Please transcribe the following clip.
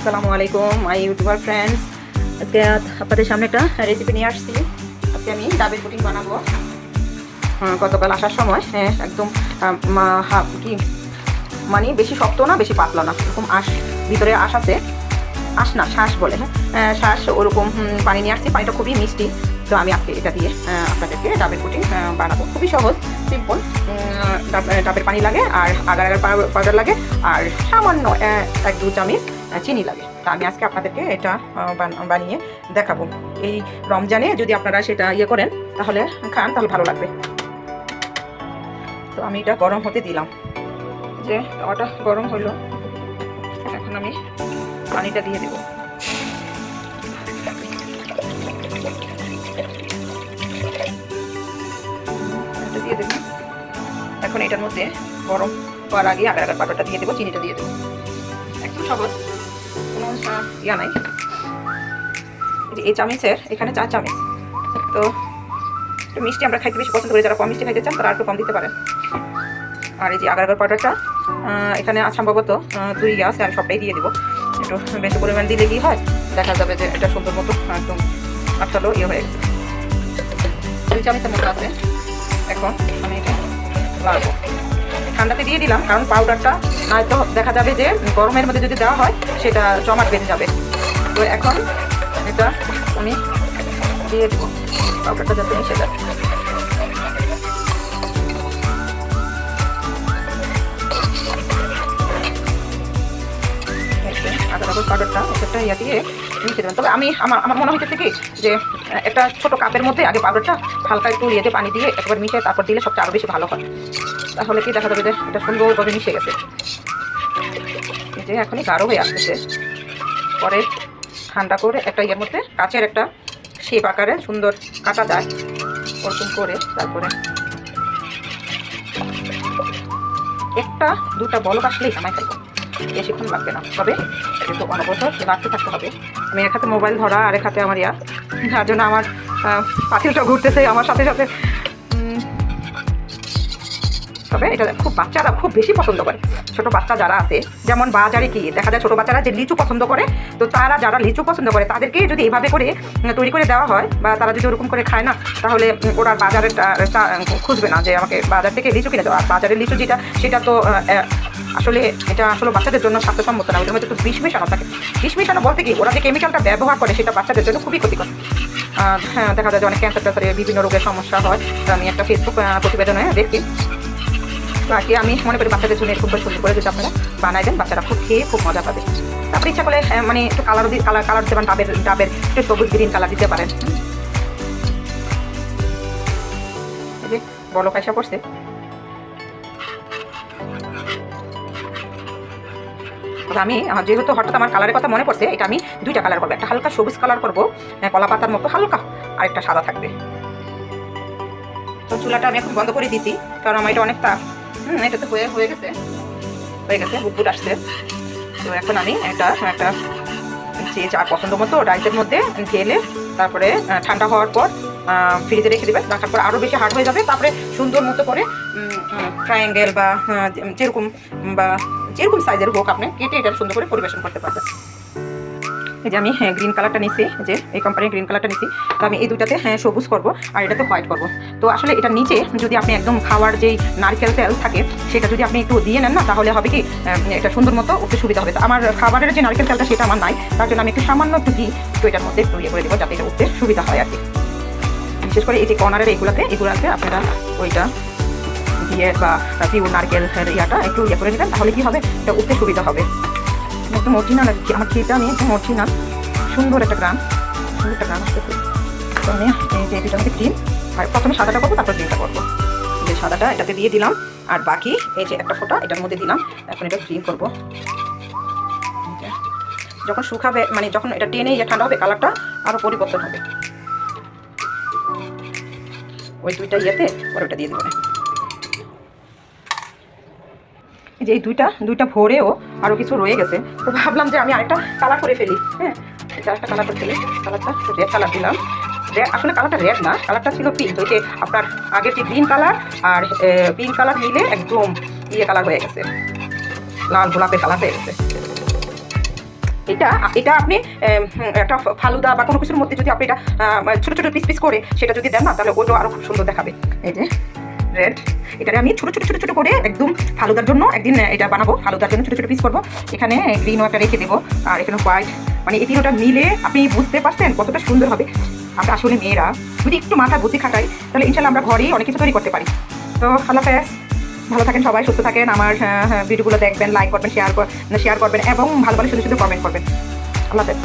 আসসালামু আলাইকুম মাই YouTuber friends. আজকে আপনাদের সামনে একটা রেসিপি নিয়ে আসছি। আজকে আমি ডাবের পুডিং বানাবো। গতকাল আসার সময় একদম কি মানে বেশি শক্ত না বেশি পাতলা না, এরকম আঁশ ভিতরে আঁশ আছে, আঁশ না শ্বাস বলে, শ্বাস ওরকম পানি নিয়ে আসছি। পানিটা খুবই মিষ্টি। তো আমি আজকে এটা দিয়ে আপনাদেরকে ডাবের পুডিং বানাবো। খুবই সহজ, সিম্পল। ডাবের পানি লাগে আর আগার পাউডার লাগে আর সামান্য 1-2 চামচ চিনি লাগে। তা আমি আজকে আপনাদেরকে এটা বানিয়ে দেখাবো। এই রমজানে যদি আপনারা সেটা ইয়ে করেন তাহলে খান, তাহলে ভালো লাগবে। তো আমি এটা গরম হতে দিলাম, যে তাওয়াটা গরম হলো। এখন আমি পানিটা দিয়ে দেব। দিয়ে দেব। এখন এটার মধ্যে গরম হওয়ার আগে আগার পাউডারটা দিয়ে দেবো, চিনিটা দিয়ে দেবো। একদম সহজ, কোনো ইয়া নাই। এই চামচের এখানে 4 চামচ। তো একটু মিষ্টি আমরা খাইতে বেশি পছন্দ করি, যারা কম মিষ্টি খাইতে চান তারা একটু কম দিতে পারেন। আর এই যে আগার পাউডারটা এখানে সম্ভবত 2 আছে, আমি সবটাই দিয়ে দেবো। একটু বেশি পরিমাণ দিলে কি হয়, দেখা যাবে যে এটা সুন্দর মতো একদম আঠালো ইয়ে হয়ে গেছে। 2 চামচের মতো আছে। এখন আমি এটা লাগবো। ঠান্ডাতে দিয়ে দিলাম, কারণ পাউডারটা নয়তো দেখা যাবে যে গরমের মধ্যে যদি দেওয়া হয় সেটা জমাট বেঁধে যাবে। তো এখন এটা আমি দিয়ে দেবো, পাউডারটা যাতে মিশে যায়। আদা পাউডারটা একটা ইয়া দিয়ে মিশে দেবেন। তবে আমি আমার মনে হচ্ছে কি যে একটা ছোট কাপের মধ্যে আগে পাউডারটা হালকা একটু ইয়েতে পানি দিয়ে একবার মিশিয়ে তারপর দিলে সবচেয়ে আরও বেশি ভালো হয়। তাহলে কি দেখা যাবে যে এটা সুন্দরভাবে মিশে গেছে। যে এখনই গাঢ় হয়ে আসতেছে। পরে ঠান্ডা করে একটা ইয়ের মধ্যে কাচের একটা শেপ আকারে সুন্দর কাটা যায়, ওরকম করে তারপরে 1-2টা বলক আসলেই নামাই ফেলবো। বেশিক্ষণ লাগবে না, তবে একটু অনবরত রাখতে থাকতে হবে। আমি এক হাতে মোবাইল ধরা আর এক হাতে আমার ইয়া, যার জন্য আমার পাতিলটা ঘুরতেছে আমার সাথে সাথে। তবে এটা খুব বাচ্চারা খুব বেশি পছন্দ করে। ছোট বাচ্চা যারা আছে, যেমন বাজারে কি দেখা যায় ছোট বাচ্চারা যে লিচু পছন্দ করে, তো তারা যারা লিচু পছন্দ করে তাদেরকে যদি এইভাবে করে তৈরি করে দেওয়া হয় বা তারা যদি ওরকম করে খায় না, তাহলে ওরা বাজারে খুঁজবে না যে আমাকে বাজার থেকে লিচু কিনে দেওয়া। বাজারের লিচু যেটা সেটা তো আসলে এটা আসলে বাচ্চাদের জন্য স্বাস্থ্যসম্মত না। ওইটার মধ্যে একটু বিষ মেশানো থাকে। বিষ মেশানো বলতে কি, ওরা যে কেমিক্যালটা ব্যবহার করে সেটা বাচ্চাদের জন্য খুবই ক্ষতিকর। হ্যাঁ, দেখা যায় যে অনেক ক্যান্সার ট্যান্সারে বিভিন্ন রোগের সমস্যা হয়। আমি একটা ফেসবুক প্রতিবেদনে দেখছি। বাকি আমি মনে করি বাচ্চাদের জন্য এরকম করে সুন্দর করে যদি আপনারা বানাই দেন, বাচ্চারা খুব খেয়ে খুব মজা পাবে। তারপরে ইচ্ছা করলে মানে একটু কালার দিতে পারেন, ডাবের একটু সবুজ গ্রিন কালার দিতে পারেন। এই যে বড় পয়সা পড়ছে। আমি যেহেতু হঠাৎ আমার কালারের কথা মনে পড়ছে, এটা আমি 2টা কালার করবো। একটা হালকা সবুজ কালার করবো, কলা পাতার মতো হালকা, আর একটা সাদা থাকবে। তো চুলাটা আমি এখন বন্ধ করে দিছি, কারণ আমার এটা অনেক তাপ। এটা তো হয়ে গেছে বুটবুট আসছে। তো এখন আমি একটা যে যা পছন্দ মতো রাইসের মধ্যে ঢেলে তারপরে ঠান্ডা হওয়ার পর ফ্রিজে রেখে দেবেন। রাখার পর আরও বেশি হার্ড হয়ে যাবে। তারপরে সুন্দর মতো করে ট্রায়াঙ্গেল বা যেরকম সাইজের হোক আপনি কেটে এটা সুন্দর করে পরিবেশন করতে পারবেন। এই যে আমি গ্রিন কালারটা নিছি, যে এই কোম্পানির গ্রিন কালারটা নিছি। তো আমি এই দুটাতে সবুজ করবো আর এটাতে হোয়াইট করবো। তো আসলে এটার নিচে যদি আপনি একদম খাওয়ার যেই নারকেল তেল থাকে সেটা যদি আপনি একটু দিয়ে নেন না, তাহলে হবে কি এটা সুন্দর মতো উঠতে সুবিধা হবে। তো আমার খাবারের যে নারকেল তেলটা সেটা আমার নাই, তার জন্য আমি একটু সামান্য একটু ঘি তো এটার মধ্যে একটু ইয়ে করে দেবো, যাতে এটা উঠতে সুবিধা হয় আর কি। বিশেষ করে এই যে কর্নারের এগুলাতে আপনারা ওইটা দিয়ে বা পিওর নারকেল ইয়াটা একটু ইয়ে করে নেবেন, তাহলে কি হবে এটা উঠতে সুবিধা হবে। একদম অরিজিনাল আর কি, আমার ঘিটা আমি একদম অরিজিনাল সুন্দর একটা গ্রাম আসতেছে। তো আমি এই যে দুটার মধ্যে ক্রিম, আর প্রথমে সাদাটা করবো তারপর গ্রিনটা করবো। যে সাদাটা এটাতে দিয়ে দিলাম, আর বাকি এই যে একটা ফোঁটা এটার মধ্যে দিলাম। এখন এটা ক্লিন করব। যখন শুকাবে, মানে যখন এটা টেনে ঠান্ডা হবে, কালারটা আরও পরিবর্তন হবে। ওই দুইটা ইয়েতে পরে ওটা দিয়ে দেবো। যে এই দুইটা ভরেও আরও কিছু রয়ে গেছে, তো ভাবলাম যে আমি আরেকটা কালার করে ফেলি। হ্যাঁ, এটা একটা কালার করে ফেলি। কালারটা রেড কালার দিলাম। আসলে কালারটা রেড না, কালারটা ছিল পিঙ্ক। ওই যে আপনার আগের যে গ্রিন কালার আর পিঙ্ক কালার মিলে একদম কালার হয়ে গেছে, লাল গোলাপের কালার হয়ে গেছে। এটা আপনি একটা ফালুদা বা কোনো কিছুর মধ্যে যদি আপনি এটা ছোটো ছোটো পিস করে সেটা যদি দেন না, তাহলে ওটা আরও খুব সুন্দর দেখাবে। এই যে রেড, এটারে আমি ছোটো ছোটো ছোটো ছোটো করে একদম ফালুদার জন্য একদিন এটা বানাবো। ফালুদার জন্য ছোটো ছোটো পিস করবো। এখানে গ্রিনও একটা রেখে দেবো, আর এখানে হোয়াইট, মানে এই তিনটা মিলে আপনি বুঝতে পারছেন কতটা সুন্দর হবে। আমরা আসলে মেয়েরা যদি একটু মাথা বুদ্ধি খাটাই, তাহলে ইনশাল্লাহ আমরা ঘরেই অনেক কিছু তৈরি করতে পারি। তো আল্লাহ হাফেজ, ভালো থাকেন সবাই, সুস্থ থাকেন। আমার ভিডিওগুলো দেখবেন, লাইক করবেন, শেয়ার করবেন এবং ভালো ভালো সুন্দর সুন্দর কমেন্ট করবেন। আল্লাহ হাফেজ।